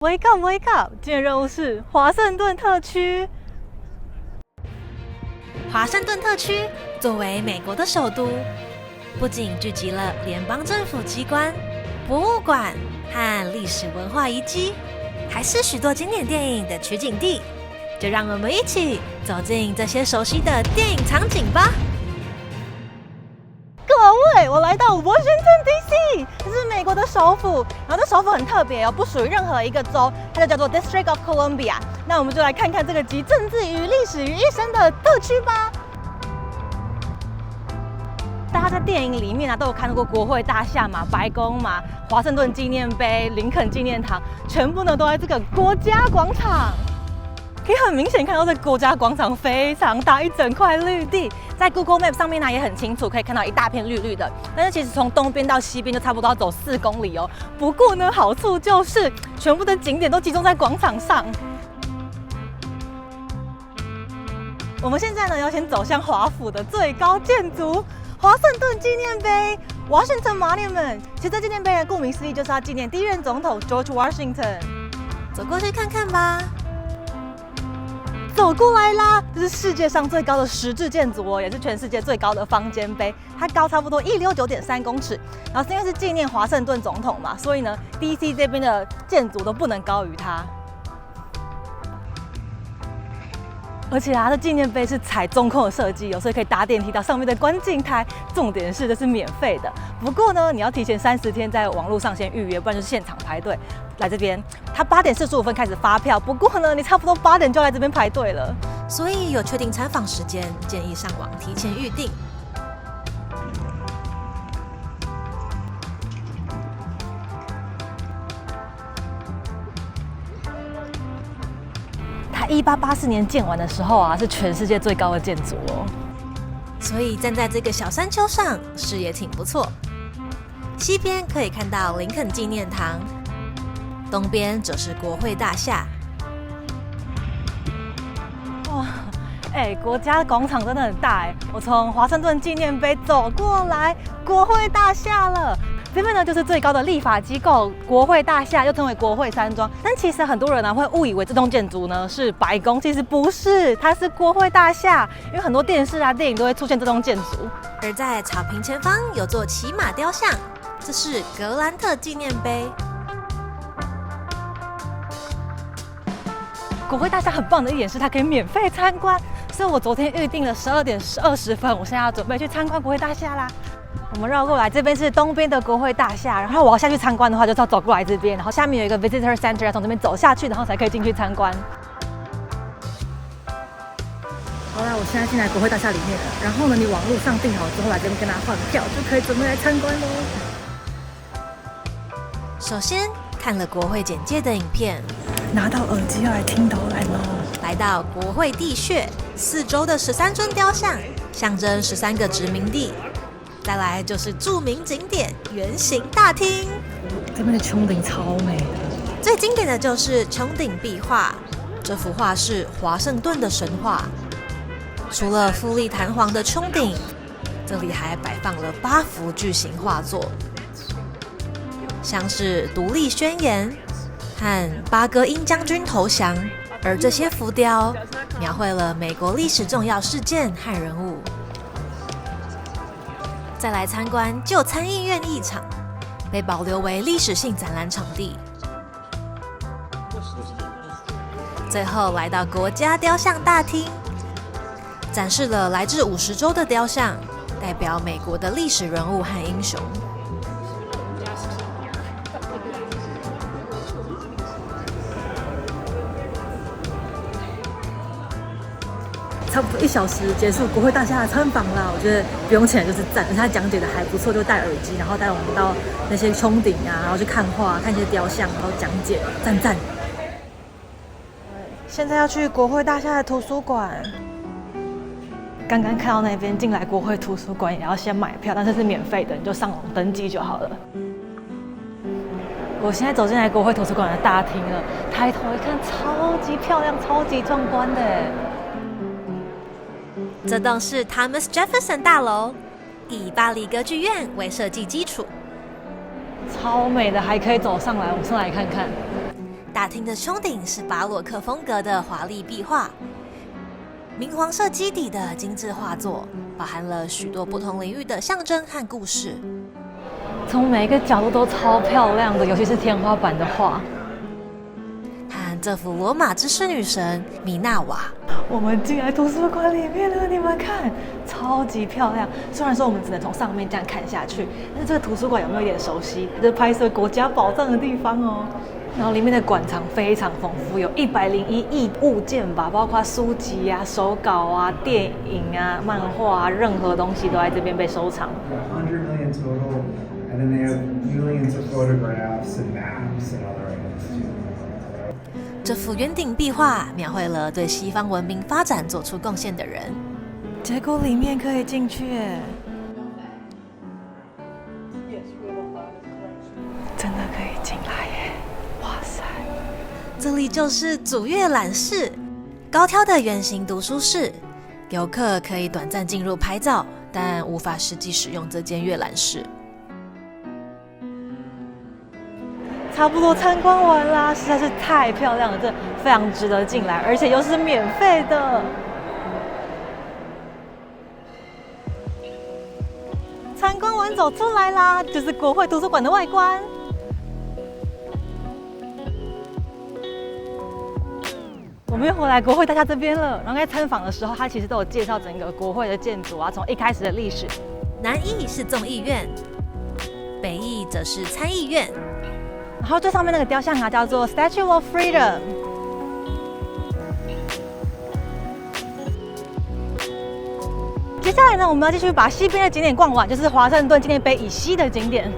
Wake up, wake up！ 今天任务是华盛顿特区。华盛顿特区作为美国的首都，不仅聚集了联邦政府机关、博物馆和历史文化遗迹，还是许多经典电影的取景地。就让我们一起走进这些熟悉的电影场景吧。各位，我来到 Washington D.C.， 这是美国的首府。然后这首府很特别哦，不属于任何一个州，它就叫做 District of Columbia。那我们就来看看这个集政治与历史于一身的特区吧。大家在电影里面都有看过国会大厦嘛、白宫嘛、华盛顿纪念碑、林肯纪念堂，全部都在这个国家广场。可以很明显看到这国家广场非常大，一整块绿地，在 Google Map 上面也很清楚，可以看到一大片绿绿的。但是其实从东边到西边就差不多要走4公里哦。不过呢，好处就是全部的景点都集中在广场上。我们现在要先走向华府的最高建筑——华盛顿纪念碑 （Washington Monument）。其实这纪念碑顾名思义就是要纪念第一任总统 George Washington。走过去看看吧。走过来啦！这是世界上最高的石质建筑哦，也是全世界最高的方尖碑。它高差不多169.3公尺。然后是因为是纪念华盛顿总统嘛，所以呢 ，DC 这边的建筑都不能高于它。而且它的纪念碑是采中空的设计哦，所以可以搭电梯到上面的观景台。重点是这是免费的，不过呢，你要提前30天在网络上先预约，不然就是现场排队。来这边，它8点45分开始发票，不过呢，你差不多8点就来这边排队了。所以有确定参访时间，建议上网提前预定。它1884年建完的时候是全世界最高的建筑哦。所以站在这个小山丘上，视野挺不错。西边可以看到林肯纪念堂，东边则是国会大厦。哇，国家广场真的很大哎！我从华盛顿纪念碑走过来，国会大厦了。这边呢就是最高的立法机构——国会大厦，又称为国会山庄。但其实很多人会误以为这栋建筑呢是白宫，其实不是，它是国会大厦。因为很多电视电影都会出现这栋建筑。而在草坪前方有座骑马雕像，这是格兰特纪念碑。国会大厦很棒的一点是它可以免费参观，所以我昨天预定了12点20分，我现在要准备去参观国会大厦啦。我们绕过来，这边是东边的国会大厦，然后我要下去参观的话，就是要走过来这边，然后下面有一个 Visitor Center， 要从这边走下去，然后才可以进去参观。好啦，我现在进来国会大厦里面了，然后呢，你网络上订好之后来这边跟他换票，就可以准备来参观喽。首先看了国会简介的影片，拿到耳机要来听导览喽。来到国会地穴，4周的13尊雕像，象征13个殖民地。再来就是著名景点圆形大厅，这边的穹顶超美的，最经典的就是穹顶壁画。这幅画是华盛顿的神话。除了富丽堂皇的穹顶，这里还摆放了8幅巨型画作，像是独立宣言和巴戈因将军投降。而这些浮雕描绘了美国历史重要事件和人物。再来参观旧参议院议场，被保留为历史性展览场地。最后来到国家雕像大厅，展示了来自50州的雕像，代表美国的历史人物和英雄。差不多1小时结束国会大厦的参访啦，我觉得不用钱就是赞，而且他讲解的还不错，就戴耳机，然后带我们到那些穹顶然后去看画、看一些雕像，然后讲解，赞赞。现在要去国会大厦的图书馆，刚刚看到那边进来国会图书馆也要先买票，但是是免费的，你就上网登记就好了。我现在走进来国会图书馆的大厅了，抬头一看，超级漂亮、超级壮观的。这栋是 Thomas Jefferson 大楼，以巴黎歌剧院为设计基础，超美的，还可以走上来，我们上来看看。大厅的穹顶是巴洛克风格的华丽壁画，明黄色基底的精致画作，包含了许多不同领域的象征和故事。从每一个角度都超漂亮的，尤其是天花板的画。和这幅罗马之狮女神米娜瓦。我们进来图书馆里面了，你们看，超级漂亮。虽然说我们只能从上面这样看下去，但是这个图书馆有没有一点熟悉？这是拍摄国家宝藏的地方哦。然后里面的馆藏非常丰富，有101亿物件吧，包括书籍啊、手稿啊、电影啊、漫画啊，任何东西都在这边被收藏。100 million total, and then they have millions of photographs and maps and other items too. 这幅圆顶壁画描绘了对西方文明发展做出贡献的人。结果里面可以进去耶，真的可以进来耶！哇塞！这里就是主阅览室，高挑的圆形读书室，游客可以短暂进入拍照，但无法实际使用这间阅览室。差不多参观完啦，实在是太漂亮了，这非常值得进来，而且又是免费的。参观完走出来啦，就是国会图书馆的外观。我们又回来国会大厦这边了，然后在参访的时候，它其实都有介绍整个国会的建筑啊，从一开始的历史。南翼是众议院，北翼则是参议院。然后最上面那个雕像啊，叫做 Statue of Freedom。接下来呢，我们要继续把西边的景点逛完，就是华盛顿纪念碑以西的景点。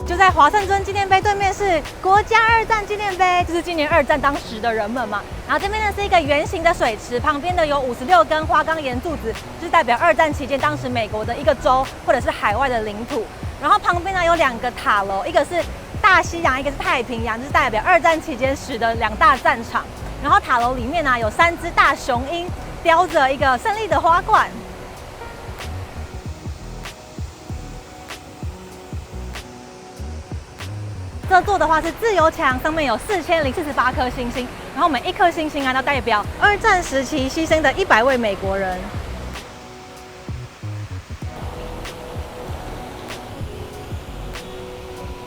就在华盛顿纪念碑对面是国家二战纪念碑，就是纪念二战当时的人们嘛。然后这边呢是一个圆形的水池，旁边的有56根花岗岩柱子，就是代表二战期间当时美国的一个州或者是海外的领土。然后旁边呢有2个塔楼，一个是大西洋，一个是太平洋，就是代表二战期间时的2大战场。然后塔楼里面呢有3只大雄鹰，叼着一个胜利的花冠。这座的话是自由墙，上面有4048颗星星，然后每一颗星星啊，都代表二战时期牺牲的100位美国人。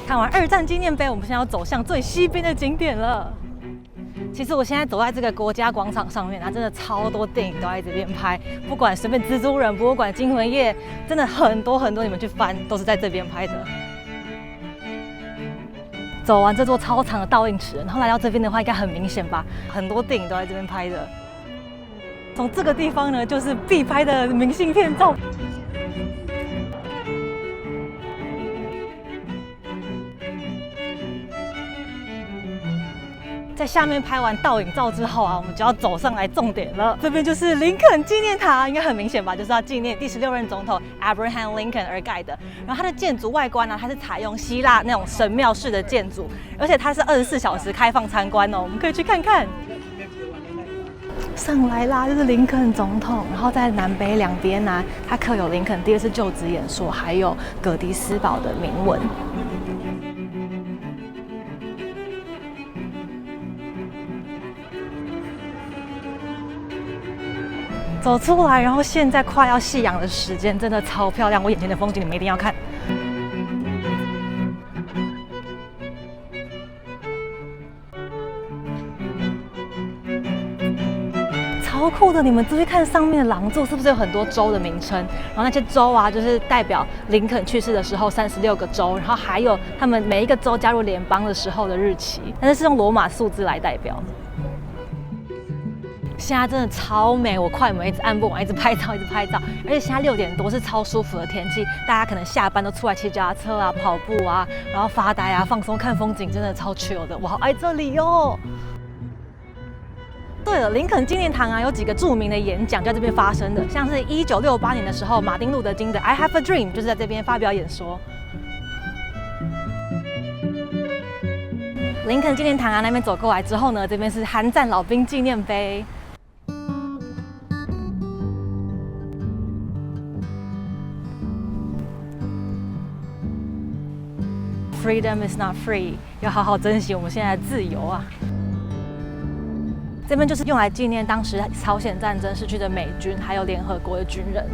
看完二战纪念碑，我们现在要走向最西边的景点了。其实我现在走在这个国家广场上面，它真的超多电影都在这边拍，不管随便蜘蛛人、博物馆惊魂夜，真的很多很多，你们去翻都是在这边拍的。走完这座超长的倒映池，然后来到这边的话，应该很明显吧？很多电影都在这边拍的。从这个地方呢，就是必拍的明信片照。在下面拍完倒影照之后啊，我们就要走上来重点了。这边就是林肯纪念塔，应该很明显吧？就是要纪念第16任总统 Abraham Lincoln 而盖的。然后它的建筑外观呢，它是采用希腊那种神庙式的建筑，而且它是24小时开放参观哦，我们可以去看看。上来啦，就是林肯总统，然后在南北两边呢，它刻有林肯第2次就职演说，还有葛迪斯堡的铭文。走出来，然后现在快要夕阳的时间，真的超漂亮！我眼前的风景你们一定要看。超酷的！你们注意看上面的廊柱，是不是有很多州的名称？然后那些州啊，就是代表林肯去世的时候36个州，然后还有他们每一个州加入联邦的时候的日期，但是是用罗马数字来代表。现在真的超美，我快门一直按不完，一直拍照，一直拍照。而且现在6点多是超舒服的天气，大家可能下班都出来骑脚踏车啊、跑步啊，然后发呆啊、放松、看风景，真的超 chill 的。我好爱这里哟！对了，林肯纪念堂啊，有几个著名的演讲在这边发生的，像是1968年的时候，马丁路德金的《I Have a Dream》就是在这边发表演说。林肯纪念堂啊，那边走过来之后呢，这边是韩战老兵纪念碑。freedom is not free， 要好好珍惜我们现在的自由啊。这边就是用来纪念当时朝鲜战争逝去的美军，还有联合国的军人。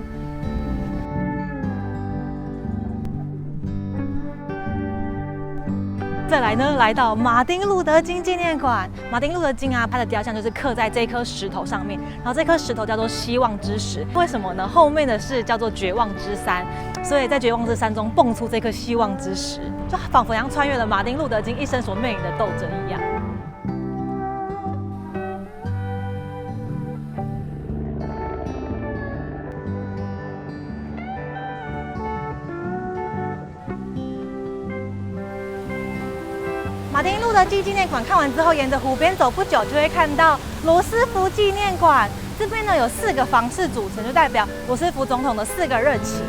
再来呢，来到马丁路德金纪念馆。马丁路德金啊，他的雕像就是刻在这颗石头上面，然后这颗石头叫做希望之石。为什么呢？后面的是叫做绝望之山，所以在绝望之山中蹦出这颗希望之石，就仿佛像穿越了马丁路德金一生所面临的斗争一样。马丁路德金纪念馆看完之后，沿着湖边走不久就会看到罗斯福纪念馆。这边呢有4个房室组成，就代表罗斯福总统的4个任期。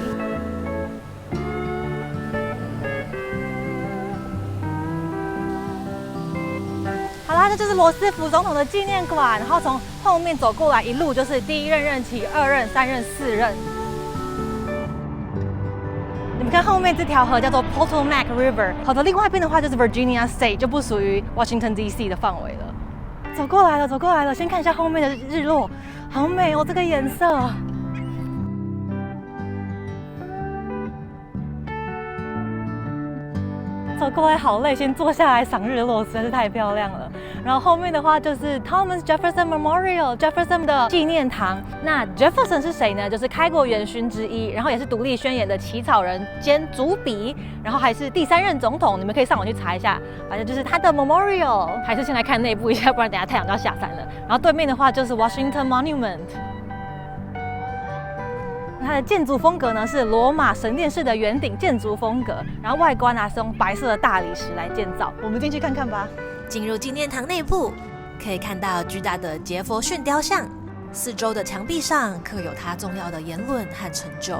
好啦，这就是罗斯福总统的纪念馆。然后从后面走过来，一路就是第1任任期、2任、3任、4任。你们看后面这条河叫做 Potomac River， 河的另外一边的话就是 Virginia State， 就不属于 Washington D.C. 的范围了。走过来了，走过来了，先看一下后面的日落，好美哦，这个颜色。走过来好累，先坐下来赏日落，实在是太漂亮了。然后后面的话就是 Thomas Jefferson Memorial， Jefferson 的纪念堂。那 Jefferson 是谁呢？就是开国元勋之一，然后也是独立宣言的起草人兼主笔，然后还是第3任总统。你们可以上网去查一下，反正就是他的 Memorial。还是先来看内部一下，不然等下太阳就要下山了。然后对面的话就是 Washington Monument。它的建筑风格呢是罗马神殿式的圆顶建筑风格，然后外观啊是用白色的大理石来建造。我们进去看看吧。进入纪念堂内部，可以看到巨大的杰佛逊雕像，四周的墙壁上刻有他重要的言论和成就。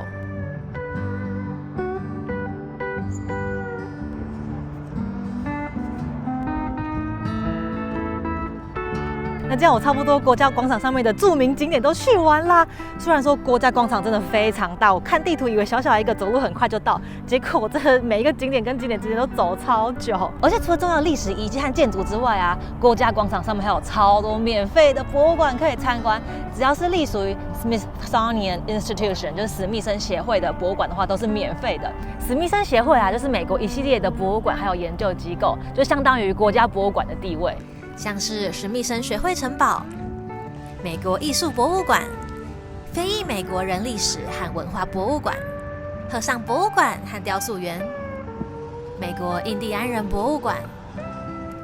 那这样我差不多国家广场上面的著名景点都去完啦。虽然说国家广场真的非常大，我看地图以为小小一个走路很快就到，结果我真的每一个景点跟景点之间都走超久。而且除了重要的历史遗迹和建筑之外啊，国家广场上面还有超多免费的博物馆可以参观。只要是隶属于 Smithsonian Institution， 就是史密森协会的博物馆的话，都是免费的。史密森协会啊，就是美国一系列的博物馆还有研究机构，就相当于国家博物馆的地位。像是史密森学会城堡、美国艺术博物馆、非裔美国人历史和文化博物馆、和尚博物馆和雕塑园、美国印第安人博物馆。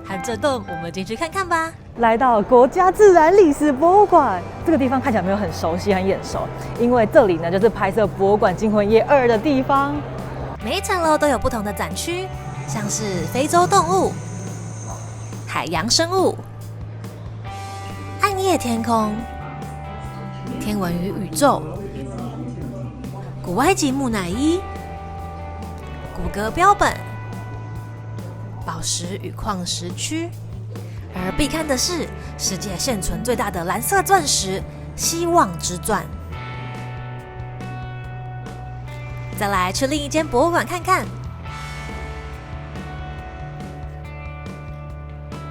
和这栋，我们进去看看吧。来到国家自然历史博物馆，这个地方看起来没有很熟悉、很眼熟，因为这里呢就是拍摄《博物馆惊魂夜2》的地方。每一层楼都有不同的展区，像是非洲动物、海洋生物、暗夜天空、天文与宇宙、古埃及木乃伊、骨骼标本、宝石与矿石区。而必看的是世界现存最大的蓝色钻石——希望之钻。再来去另一间博物馆看看。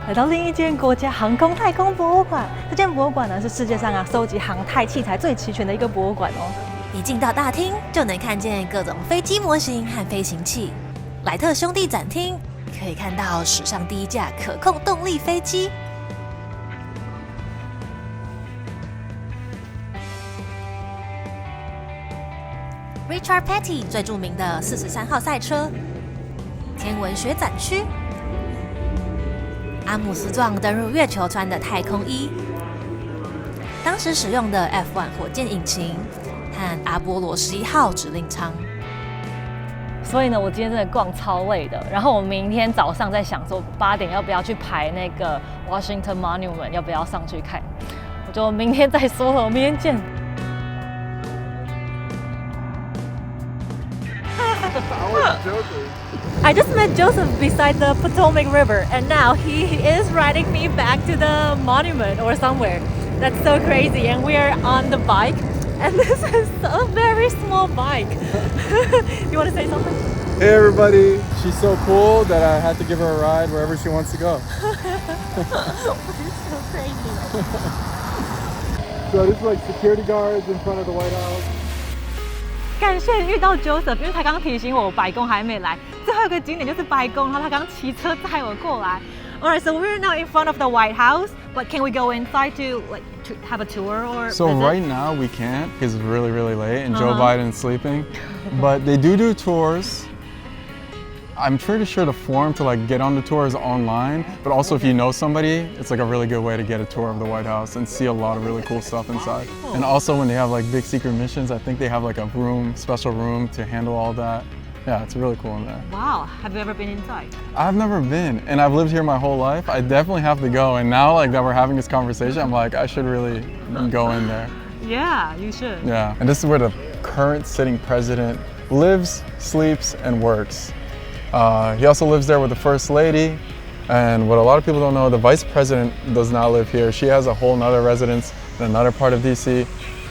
来到另一间国家航空太空博物馆，这间博物馆呢是世界上收集航太器材最齐全的一个博物馆哦。一进到大厅，就能看见各种飞机模型和飞行器。莱特兄弟展厅可以看到史上第一架可控动力飞机。Richard Petty 最著名的43号赛车。天文学展区。阿姆斯壮登入月球穿的太空衣，当时使用的 F1 火箭引擎和阿波罗11号指令舱。所以呢，我今天真的逛超累的。然后我明天早上在想说8点要不要去排那个 Washington Monument， 要不要上去看？我就明天再说了，我明天见。I just met Joseph beside the Potomac River, and now he is riding me back to the monument or somewhere. That's so crazy, and we are on the bike, and this is a very small bike. You want to say something? Hey everybody, she's so cool that I had to give her a ride wherever she wants to go. So crazy. So this is like security guards in front of the White House. 感谢遇到 Joseph，因为他刚提醒我白宫还没来，最后一个景点就是白宫，然后他刚骑车载我过来。Alright, so we're now in front of the White House, but can we go inside to have a tour or? So visit? right now we can't because it's really, really late and Joe Biden's sleeping. But they do tours. I'm pretty sure the form to like get on the tour is online, but also if you know somebody, it's like a really good way to get a tour of the White House and see a lot of really cool stuff inside. And also when they have like big secret missions, I think they have like a room, special room to handle all that. Yeah, it's really cool in there. Wow, have you ever been inside? I've never been, and I've lived here my whole life. I definitely have to go. And now like that we're having this conversation, I'm like, I should really go in there. Yeah, you should. Yeah, and this is where the current sitting president lives, sleeps, and works. He also lives there with the First Lady, and what a lot of people don't know, the Vice President does not live here. She has a whole nother residence in another part of DC,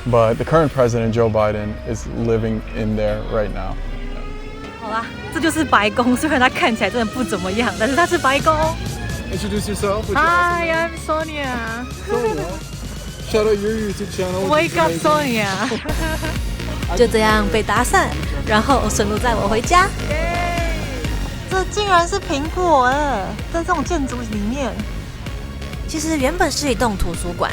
but the current president, Joe Biden, is living in there right now. 好啦，这就是白宫，虽然它看起来真的不怎么样，但是它是白宫。Introduce yourself. Hi, I'm Sonia. Shout out your YouTube channel. Wake up, Sonia. 就这样被打散，然后顺路载我回家。这竟然是苹果哎，在这种建筑里面。其实原本是一栋图书馆。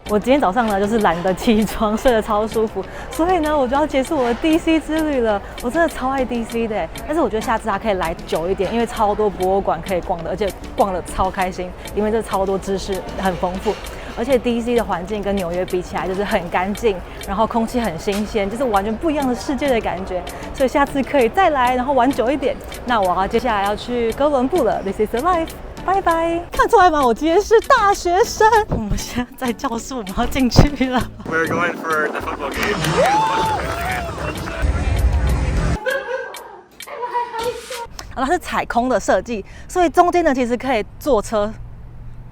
我今天早上呢，就是懒得起床，睡得超舒服，所以呢，我就要结束我的 DC 之旅了。我真的超爱 DC 的，但是我觉得下次还可以来久一点，因为超多博物馆可以逛的，而且逛得超开心，因为这超多知识很丰富。而且 DC 的环境跟纽约比起来，就是很干净，然后空气很新鲜，就是完全不一样的世界的感觉。所以下次可以再来，然后玩久一点。那我接下来要去哥伦布了 ，This is the life。拜拜！看出来吗？我今天是大学生。我们现在在教室，我们要进去了。We're going for the football game. 然后它是踩空的设计，所以中间呢其实可以坐车